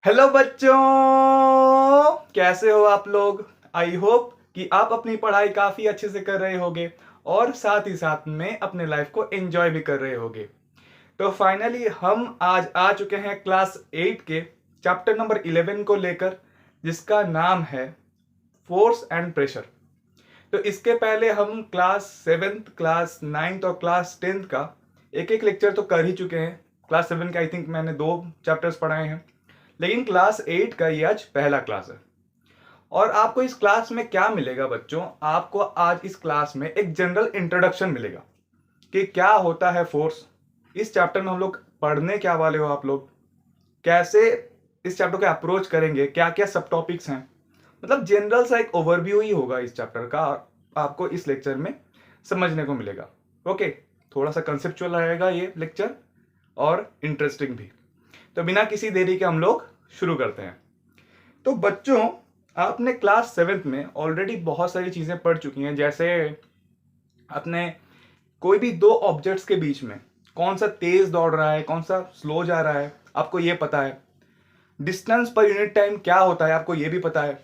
Hello बच्चों, कैसे हो आप लोग। आई होप कि आप अपनी पढ़ाई काफ़ी अच्छे से कर रहे होगे और साथ ही साथ में अपने लाइफ को एंजॉय भी कर रहे होगे। तो फाइनली हम आज आ चुके हैं क्लास 8 के चैप्टर नंबर 11 को लेकर, जिसका नाम है फोर्स एंड प्रेशर। तो इसके पहले हम क्लास 7th, क्लास 9th और क्लास 10th का एक एक लेक्चर तो कर ही चुके हैं। क्लास 7 के आई थिंक मैंने 2 चैप्टर्स पढ़ाए हैं, लेकिन क्लास 8 का ये आज पहला क्लास है। और आपको इस क्लास में क्या मिलेगा बच्चों, आपको आज इस क्लास में एक जनरल इंट्रोडक्शन मिलेगा कि क्या होता है फोर्स। इस चैप्टर में हम लोग पढ़ने क्या वाले हो आप लोग, कैसे इस चैप्टर को अप्रोच करेंगे, क्या क्या सब टॉपिक्स हैं, मतलब जनरल सा एक ओवरव्यू ही होगा इस चैप्टर का। आपको इस लेक्चर में समझने को मिलेगा। ओके, थोड़ा सा कंसेप्चुअल रहेगा ये लेक्चर और इंटरेस्टिंग भी। तो बिना किसी देरी के हम लोग शुरू करते हैं। तो बच्चों, आपने क्लास 7th में ऑलरेडी बहुत सारी चीज़ें पढ़ चुकी हैं, जैसे अपने कोई भी दो ऑब्जेक्ट्स के बीच में कौन सा तेज दौड़ रहा है, कौन सा स्लो जा रहा है, आपको ये पता है। डिस्टेंस पर यूनिट टाइम क्या होता है, आपको ये भी पता है।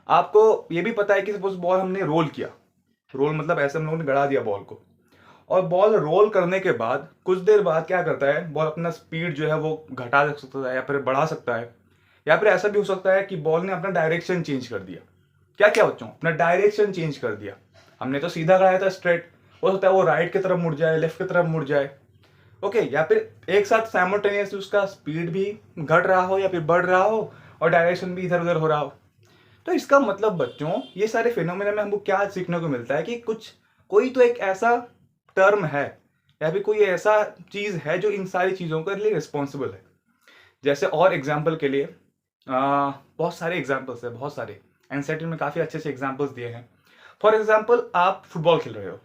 आपको ये भी पता है कि सपोज बॉल हमने रोल किया, रोल मतलब ऐसे हम लोगों ने गड़ा दिया बॉल को, और बॉल रोल करने के बाद कुछ देर बाद क्या करता है, बॉल अपना स्पीड जो है वो घटा सकता है या फिर बढ़ा सकता है, या फिर ऐसा भी हो सकता है कि बॉल ने अपना डायरेक्शन चेंज कर दिया। क्या क्या बच्चों, अपना डायरेक्शन चेंज कर दिया। हमने तो सीधा कराया था स्ट्रेट, हो सकता है वो राइट की तरफ मुड़ जाए, लेफ्ट की तरफ मुड़ जाए। ओके, या फिर एक साथ साइमल्टेनियसली उसका स्पीड भी घट रहा हो या फिर बढ़ रहा हो और डायरेक्शन भी इधर उधर हो रहा हो। तो इसका मतलब बच्चों, ये सारे फिनोमेना में हमको क्या सीखने को मिलता है कि कुछ कोई तो एक ऐसा टर्म है या फिर कोई ऐसा चीज है जो इन सारी चीजों के लिए रिस्पॉन्सिबल है। जैसे और एग्जाम्पल के लिए बहुत सारे एग्जाम्पल्स है, बहुत सारे एनसीईआरटी में काफी अच्छे अच्छे एग्जाम्पल्स दिए हैं। फॉर एग्जाम्पल, आप फुटबॉल खेल रहे हो।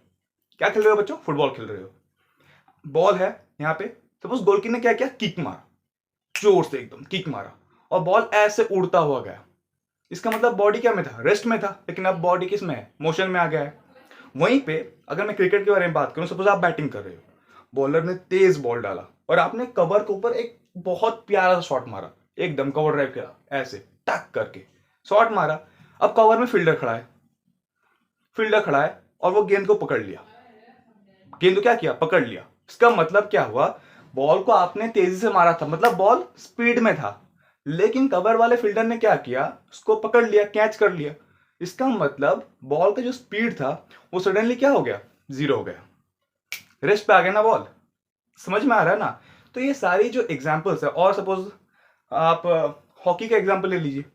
क्या खेल रहे हो बच्चों, फुटबॉल खेल रहे हो। बॉल है यहाँ पे, सपोज गोलकीपर ने क्या किया, किक मारा, जोर से एकदम किक मारा और बॉल ऐसे उड़ता हुआ गया। इसका मतलब बॉडी क्या में था, रेस्ट में था, लेकिन अब बॉडी किस में है, मोशन में आ गया है। वहीं पे अगर मैं क्रिकेट के बारे में बात करूं, सपोज आप बैटिंग कर रहे हो, बॉलर ने तेज बॉल डाला और आपने कवर के ऊपर एक बहुत प्यारा सा शॉट मारा, एकदम कवर ड्राइव किया, ऐसे टक करके शॉट मारा। अब कवर में फील्डर खड़ा है, फील्डर खड़ा है और वो गेंद को पकड़ लिया। गेंद को क्या किया, पकड़ लिया। इसका मतलब क्या हुआ, बॉल को आपने तेजी से मारा था, मतलब बॉल स्पीड में था, लेकिन कवर वाले फील्डर ने क्या किया, उसको पकड़ लिया, कैच कर लिया। इसका मतलब बॉल का जो स्पीड था वो सडनली क्या हो गया, जीरो हो गया, रेस्ट पे आ गया ना बॉल। समझ में आ रहा है ना। तो ये सारी जो एग्जांपल्स है, और सपोज आप हॉकी का एग्जांपल ले लीजिए।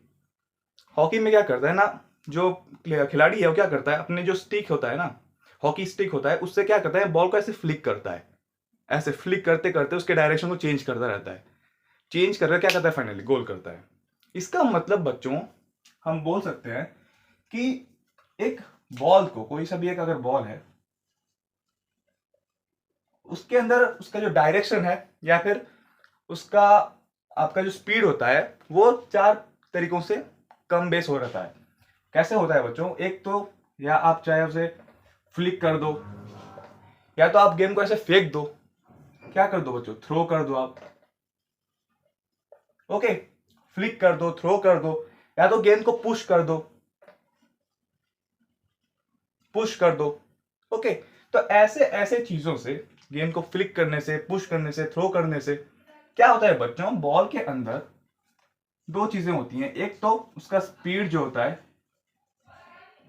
हॉकी में क्या करता है ना, जो खिलाड़ी है वो क्या करता है, अपने जो स्टिक होता है ना, हॉकी स्टिक होता है, उससे क्या करता है, बॉल को ऐसे फ्लिक करता है। ऐसे फ्लिक करते करते उसके डायरेक्शन को चेंज करता रहता है, चेंज करके क्या करता है, फाइनली गोल करता है। इसका मतलब बच्चों, हम बोल सकते हैं कि एक बॉल को, कोई सा भी एक अगर बॉल है, उसके अंदर उसका जो डायरेक्शन है या फिर उसका आपका जो स्पीड होता है, वो चार तरीकों से कम बेस हो रहता है। कैसे होता है बच्चों, एक तो या आप चाहे उसे फ्लिक कर दो, या तो आप गेम को ऐसे फेंक दो, क्या कर दो बच्चों, थ्रो कर दो आप। ओके, फ्लिक कर दो, थ्रो कर दो, या तो गेंद को पुश कर दो, पुश कर दो। ओके, तो ऐसे ऐसे चीजों से, गेंद को फ्लिक करने से, पुश करने से, थ्रो करने से क्या होता है बच्चों, बॉल के अंदर दो चीजें होती हैं। एक तो उसका स्पीड जो होता है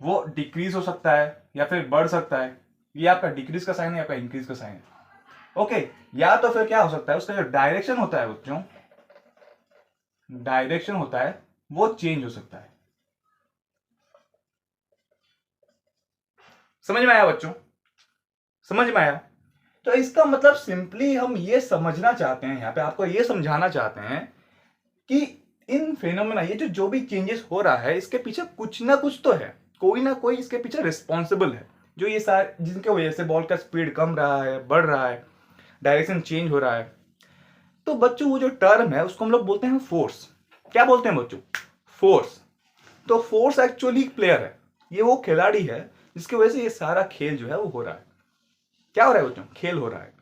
वो डिक्रीज हो सकता है या फिर बढ़ सकता है। ये आपका डिक्रीज का साइन है, आपका इंक्रीज का साइन है। ओके, या तो फिर क्या हो सकता है, उसका जो डायरेक्शन होता है बच्चों, डायरेक्शन होता है वो चेंज हो सकता है। समझ में आया बच्चों, समझ में आया। तो इसका मतलब सिंपली हम ये समझना चाहते हैं, यहाँ पे आपको ये समझाना चाहते हैं कि इन फेनोमेना, ये जो भी चेंजेस हो रहा है, इसके पीछे कुछ ना कुछ तो है, कोई ना कोई इसके पीछे रिस्पॉन्सिबल है, जो ये सारे जिनके वजह से बॉल का स्पीड कम रहा है, बढ़ रहा है, डायरेक्शन चेंज हो रहा है। तो बच्चों, वो जो टर्म है उसको हम लोग बोलते हैं फोर्स। क्या बोलते हैं बच्चों, फोर्स। तो फोर्स एक्चुअली एक प्लेयर है, ये वो खिलाड़ी है जिसकी वजह से ये सारा खेल जो है वो हो रहा है। क्या हो रहा है बच्चों, खेल हो रहा है।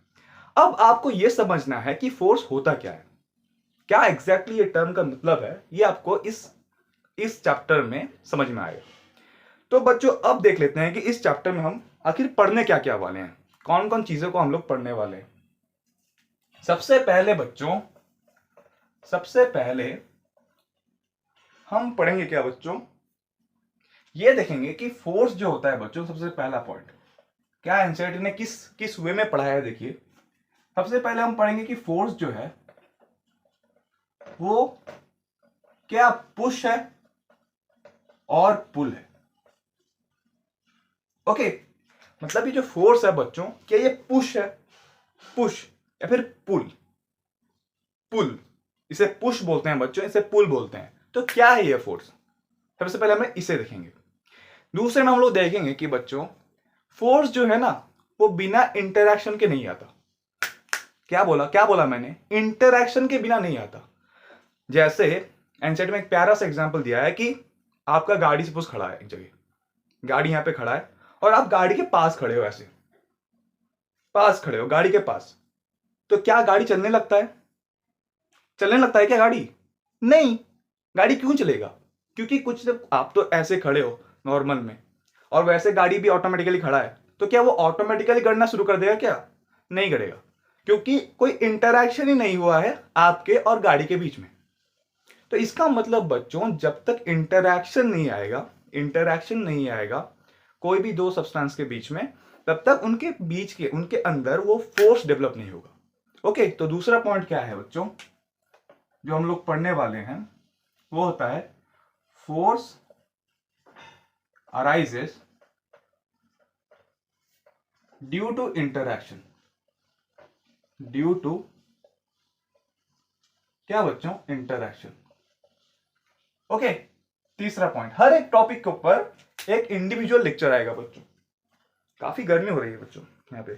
अब आपको यह समझना है कि फोर्स होता क्या है। क्या एग्जैक्टली ये टर्म का मतलब है, ये आपको इस चैप्टर में समझ में आएगा। तो बच्चों अब देख लेते हैं कि इस चैप्टर में हम आखिर पढ़ने क्या क्या वाले हैं, कौन कौन चीजों को हम लोग पढ़ने वाले हैं। सबसे पहले बच्चों, सबसे पहले हम पढ़ेंगे क्या बच्चों, ये देखेंगे कि फोर्स जो होता है बच्चों, सबसे पहला पॉइंट क्या एनसीईआरटी ने किस वे में पढ़ाया है। देखिए सबसे पहले हम पढ़ेंगे कि फोर्स जो है वो क्या पुश है और पुल है। ओके, मतलब ये जो फोर्स है बच्चों, क्या ये पुश है, पुश या फिर पुल। पुल, इसे पुश बोलते हैं बच्चों, इसे पुल बोलते हैं। तो क्या है ये फोर्स, सबसे पहले हम इसे देखेंगे। दूसरे में हम लोग देखेंगे कि बच्चों फोर्स जो है ना वो बिना इंटरैक्शन के नहीं आता। क्या बोला मैंने, इंटरैक्शन के बिना नहीं आता। जैसे एनसीईआरटी में एक प्यारा सा एग्जांपल दिया है कि आपका गाड़ी सपोज खड़ा है एक जगह, गाड़ी यहां पे खड़ा है और आप गाड़ी के पास खड़े हो, ऐसे पास खड़े हो गाड़ी के पास, तो क्या गाड़ी चलने लगता है, चलने लगता है क्या गाड़ी? नहीं। गाड़ी क्यों चलेगा? क्योंकि कुछ जब आप तो ऐसे खड़े हो नॉर्मल में और वैसे गाड़ी भी ऑटोमेटिकली खड़ा है, तो क्या वो ऑटोमेटिकली गड़ना शुरू कर देगा? क्या नहीं करेगा, क्योंकि कोई इंटरैक्शन ही नहीं हुआ है आपके और गाड़ी के बीच में। तो इसका मतलब बच्चों जब तक इंटरैक्शन नहीं आएगा कोई भी दो सब्सटेंस के बीच में, तब तक उनके अंदर वो फोर्स डेवलप नहीं होगा। ओके, तो दूसरा पॉइंट क्या है बच्चों जो हम लोग पढ़ने वाले हैं, वो होता है force arises due to interaction. Due to क्या बच्चों? इंटरैक्शन। ओके, तीसरा पॉइंट, हर एक टॉपिक के ऊपर एक इंडिविजुअल लेक्चर आएगा बच्चों। काफी गर्मी हो रही है बच्चों यहाँ पे,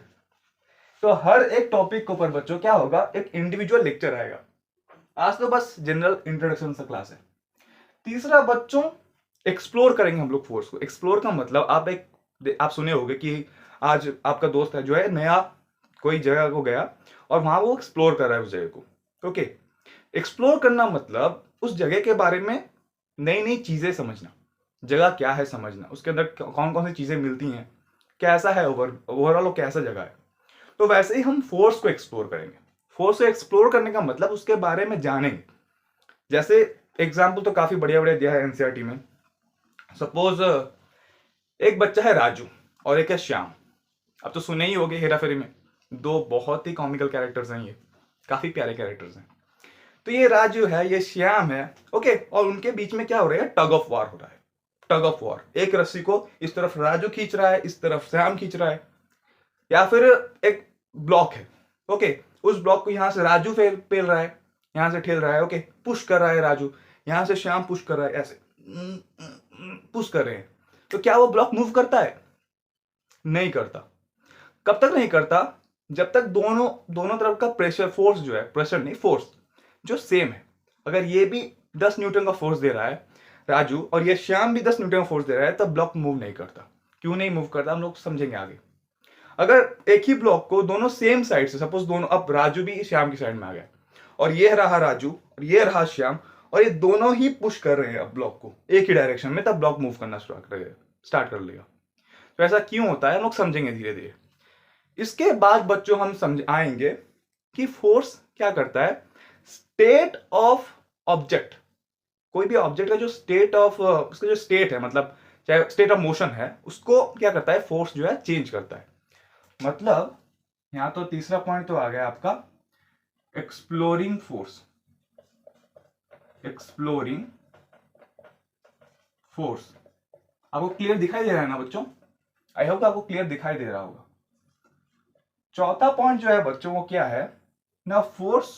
तो हर एक टॉपिक के ऊपर बच्चों क्या होगा, एक इंडिविजुअल लेक्चर आएगा। आज तो बस जनरल इंट्रोडक्शन सा क्लास है। तीसरा बच्चों एक्सप्लोर करेंगे हम लोग फोर्स को। एक्सप्लोर का मतलब आप सुने होंगे कि आज आपका दोस्त है जो है नया कोई जगह को गया और वहां वो एक्सप्लोर कर रहा है उस जगह को। ओके, एक्सप्लोर करना मतलब उस जगह के बारे में नई नई चीजें समझना, जगह क्या है समझना, उसके अंदर कौन कौन सी चीजें मिलती हैं, कैसा है ओवरऑल कैसा जगह है। तो वैसे ही हम फोर्स को एक्सप्लोर करेंगे। फोर्स को एक्सप्लोर करने का मतलब उसके बारे में जानेंगे। जैसे एग्जाम्पल तो काफी बढ़िया बढ़िया दिया है एनसीईआरटी में। सपोज एक बच्चा है राजू और एक है श्याम। अब तो सुने ही होंगे हेरा फेरी में, दो बहुत ही कॉमिकल कैरेक्टर्स हैं, ये काफी प्यारे कैरेक्टर्स हैं। तो ये राजू है, ये श्याम है। ओके, और उनके बीच में क्या हो रहा है? टग ऑफ वार हो रहा है। टग ऑफ वार, एक रस्सी को इस तरफ राजू खींच रहा है, इस तरफ श्याम खींच रहा है। या फिर एक ब्लॉक है, ओके, उस ब्लॉक को यहां से राजू पेल रहा है, यहां से ठेल रहा है, ओके, पुश कर रहा है राजू, यहां से श्याम पुश कर रहा है, ऐसे पुश कर रहे हैं। तो क्या वो ब्लॉक मूव करता है? नहीं करता। कब तक नहीं करता? जब तक दोनों तरफ का प्रेशर, फोर्स जो है, प्रेशर नहीं फोर्स जो सेम है। अगर ये भी 10 न्यूटन का फोर्स दे रहा है राजू और ये श्याम भी 10 न्यूटन का फोर्स दे रहा है, तब ब्लॉक मूव नहीं करता। क्यों नहीं मूव करता हम लोग समझेंगे आगे। अगर एक ही ब्लॉक को दोनों सेम साइड से, सपोज दोनों, अब राजू भी श्याम की साइड में आ गया और ये रहा राजू और ये रहा श्याम, और ये दोनों ही पुश कर रहे हैं अब ब्लॉक को एक ही डायरेक्शन में, तब ब्लॉक मूव करना स्टार्ट कर लेगा। तो ऐसा क्यों होता है हम लोग समझेंगे धीरे धीरे। इसके बाद बच्चों हम समझ आएंगे कि फोर्स क्या करता है। स्टेट ऑफ ऑब्जेक्ट, कोई भी ऑब्जेक्ट का जो स्टेट ऑफ, उसका जो स्टेट है, मतलब चाहे स्टेट ऑफ मोशन है, उसको क्या करता है फोर्स जो है चेंज करता है। मतलब यहां तो तीसरा पॉइंट तो आ गया आपका एक्सप्लोरिंग फोर्स। एक्सप्लोरिंग फोर्स आपको क्लियर दिखाई दे रहा है ना बच्चों? आई होप आपको क्लियर दिखाई दे रहा होगा। चौथा पॉइंट जो है बच्चों वो क्या है ना, फोर्स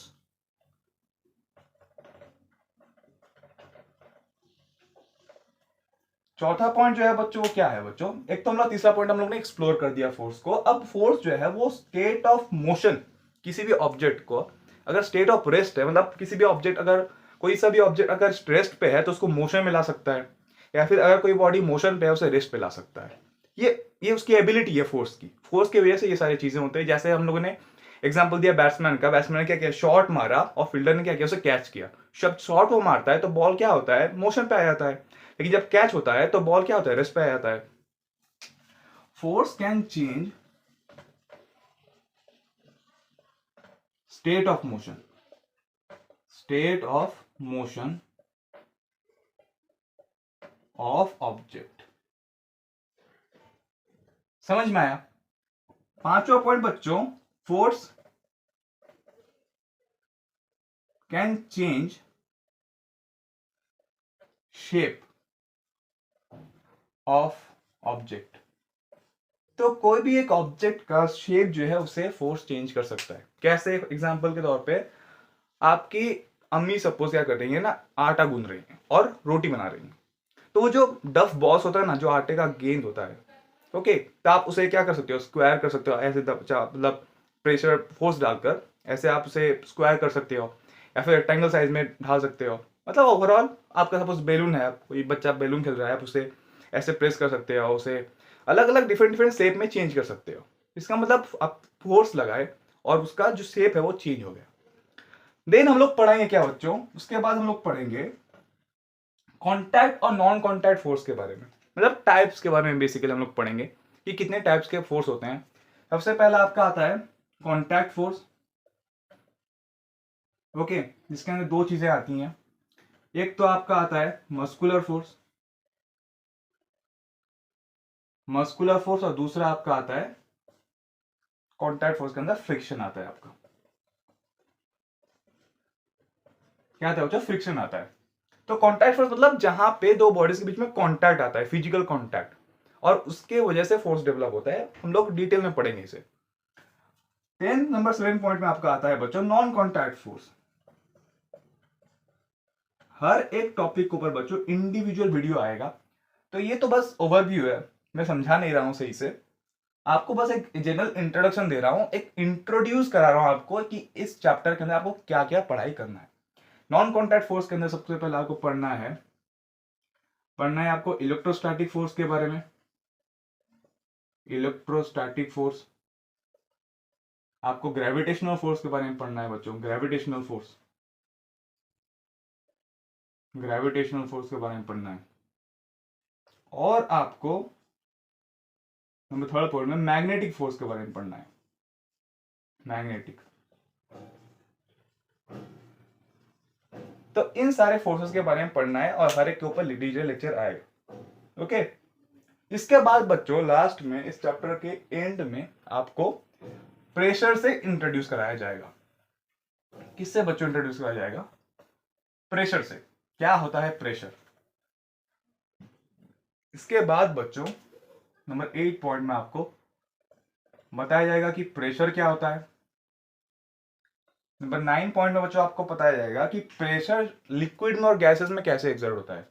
चौथा पॉइंट जो है बच्चों वो क्या है बच्चों? एक तो हम लोग तीसरा पॉइंट हम लोग ने एक्सप्लोर कर दिया फोर्स को। अब फोर्स जो है वो स्टेट ऑफ मोशन, किसी भी ऑब्जेक्ट को अगर स्टेट ऑफ रेस्ट है, मतलब किसी भी ऑब्जेक्ट, अगर कोई सा भी ऑब्जेक्ट अगर रेस्ट पे है तो उसको मोशन में ला सकता है, या फिर अगर कोई बॉडी मोशन पे है उसे रेस्ट पे ला सकता है। ये उसकी एबिलिटी है फोर्स की। फोर्स की वजह से ये सारी चीजें होती है। जैसे हम लोगों ने एग्जाम्पल दिया बैट्समैन का, बैट्समैन ने क्या किया, शॉट मारा और फील्डर ने क्या किया, उसे कैच किया। जब शॉट वो मारता है तो बॉल क्या होता है, मोशन पे आ जाता है, लेकिन जब कैच होता है तो बॉल क्या होता है, रेस्ट पे आ जाता है। Force can change state of motion, state of motion of object. समझ में आया? पांचवा पॉइंट बच्चों, force can change shape of object. तो कोई भी एक ऑब्जेक्ट का शेप जो है उसे फोर्स चेंज कर सकता है। कैसे? एग्जांपल के तौर पे आपकी अम्मी सपोज क्या कर रही है ना, आटा गूंद रही है और रोटी बना रही है, तो वो जो डफ बॉल्स होता है ना, जो आटे का गेंद होता है, ओके, तो आप उसे क्या कर सकते हो, स्क्वायर कर सकते हो, ऐसे मतलब प्रेशर फोर्स डालकर ऐसे आप उसे स्क्वायर कर सकते हो, या फिर रेक्टेंगल साइज में ढाल सकते हो। मतलब ओवरऑल आपका सपोज बैलून है, कोई बच्चा बैलून खेल रहा है, आप उसे ऐसे प्रेस कर सकते हो, उसे अलग अलग डिफरेंट डिफरेंट शेप में चेंज कर सकते हो। इसका मतलब आप फोर्स लगाए और उसका जो शेप है वो चेंज हो गया। देन हम लोग पढ़ेंगे क्या बच्चों, उसके बाद हम लोग पढ़ेंगे कॉन्टैक्ट और नॉन कॉन्टैक्ट फोर्स के बारे में, मतलब टाइप्स के बारे में बेसिकली हम लोग पढ़ेंगे कि कितने टाइप्स के फोर्स होते हैं। सबसे पहला आपका आता है कॉन्टैक्ट फोर्स, ओके, जिसके अंदर दो चीजें आती हैं। एक तो आपका आता है मस्कुलर फोर्स, मस्कुलर फोर्स, और दूसरा आपका आता है कॉन्टैक्ट फोर्स के अंदर फ्रिक्शन आता है। आपका क्या आता है बच्चों, फ्रिक्शन आता है। तो कॉन्टैक्ट फोर्स मतलब जहां पे दो बॉडीज के बीच में कॉन्टैक्ट आता है, फिजिकल कॉन्टैक्ट, और उसके वजह से फोर्स डेवलप होता है। हम लोग डिटेल में पढ़ेंगे इसे। देन नंबर 7 पॉइंट में आपका आता है बच्चों नॉन कॉन्टैक्ट फोर्स। हर एक टॉपिक के ऊपर बच्चों इंडिविजुअल वीडियो आएगा, तो ये तो बस ओवरव्यू है, मैं समझा नहीं रहा हूं सही से, आपको बस एक जनरल इंट्रोडक्शन दे रहा हूं, एक इंट्रोड्यूस करा रहा हूं आपको कि इस चैप्टर के अंदर आपको क्या क्या पढ़ाई करना है। नॉन कॉन्टैक्ट फोर्स के अंदर सबसे पहले आपको पढ़ना है आपको इलेक्ट्रोस्टैटिक फोर्स के बारे में। इलेक्ट्रोस्टैटिक फोर्स, आपको ग्रेविटेशनल फोर्स के बारे में पढ़ना है बच्चों, ग्रेविटेशनल फोर्स, ग्रेविटेशनल फोर्स के बारे में पढ़ना है। और आपको नंबर 3 पॉइंट में मैग्नेटिक फोर्स के बारे में पढ़ना है, मैग्नेटिक। तो इन सारे फोर्सेस के बारे में पढ़ना है और हर एक के ऊपर डिटेल लेक्चर आएगा, ओके। इसके बाद बच्चों लास्ट में इस चैप्टर के एंड में आपको प्रेशर से इंट्रोड्यूस कराया जाएगा। किससे बच्चों इंट्रोड्यूस कराया जाएगा? प्रेशर से। क्या होता है प्रेशर? इसके बाद बच्चों नंबर 8 पॉइंट में आपको बताया जाएगा कि प्रेशर क्या होता है। नंबर 9 पॉइंट में बच्चों आपको बताया जाएगा कि प्रेशर लिक्विड में और गैसेस में कैसे एक्सर्ट होता है,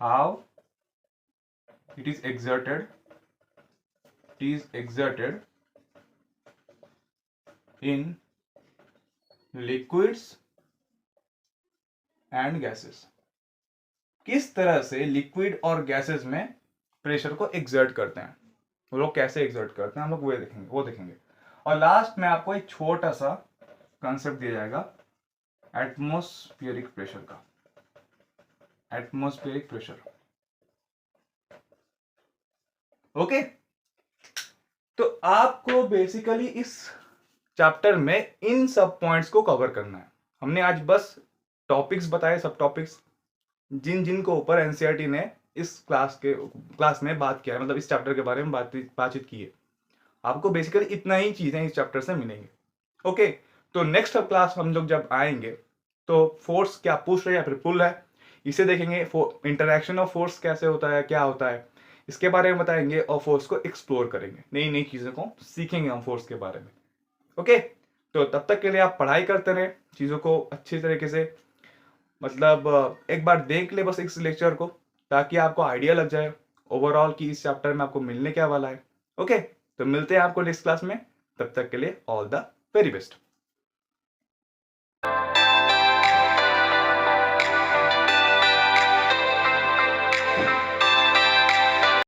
how it is exerted in liquids and gases। किस तरह से लिक्विड और गैसेस में प्रेशर को एक्सर्ट करते हैं, वो लोग कैसे एक्सर्ट करते हैं, हम लोग वो देखेंगे। और लास्ट में आपको एक छोटा सा कंसेप्ट दिया जाएगा एटमॉस्फेरिक प्रेशर का, एटमॉस्फेरिक प्रेशर, ओके। तो आपको बेसिकली इस चैप्टर में इन सब पॉइंट्स को कवर करना है। हमने आज बस टॉपिक्स बताए, सब टॉपिक्स जिन को ऊपर एनसीईआरटी ने इस क्लास में बात किया है, मतलब इस चैप्टर के बारे में बातचीत की है। आपको बेसिकली इतना ही चीजें इस चैप्टर से मिलेंगे, ओके। तो नेक्स्ट क्लास हम लोग जब आएंगे तो फोर्स क्या पुश है या फिर पुल है, इसे देखेंगे। इंटरैक्शन ऑफ फोर्स कैसे होता है, क्या होता है, इसके बारे में बताएंगे और फोर्स को एक्सप्लोर करेंगे, नई नई चीजों को सीखेंगे हम फोर्स के बारे में, ओके। तो तब तक के लिए आप पढ़ाई करते रहे, चीजों को अच्छी तरीके से, मतलब एक बार देख ले बस इस लेक्चर को, ताकि आपको आइडिया लग जाए ओवरऑल कि इस चैप्टर में आपको मिलने क्या वाला है, ओके। तो मिलते हैं आपको नेक्स्ट क्लास में, तब तक के लिए ऑल द वेरी बेस्ट।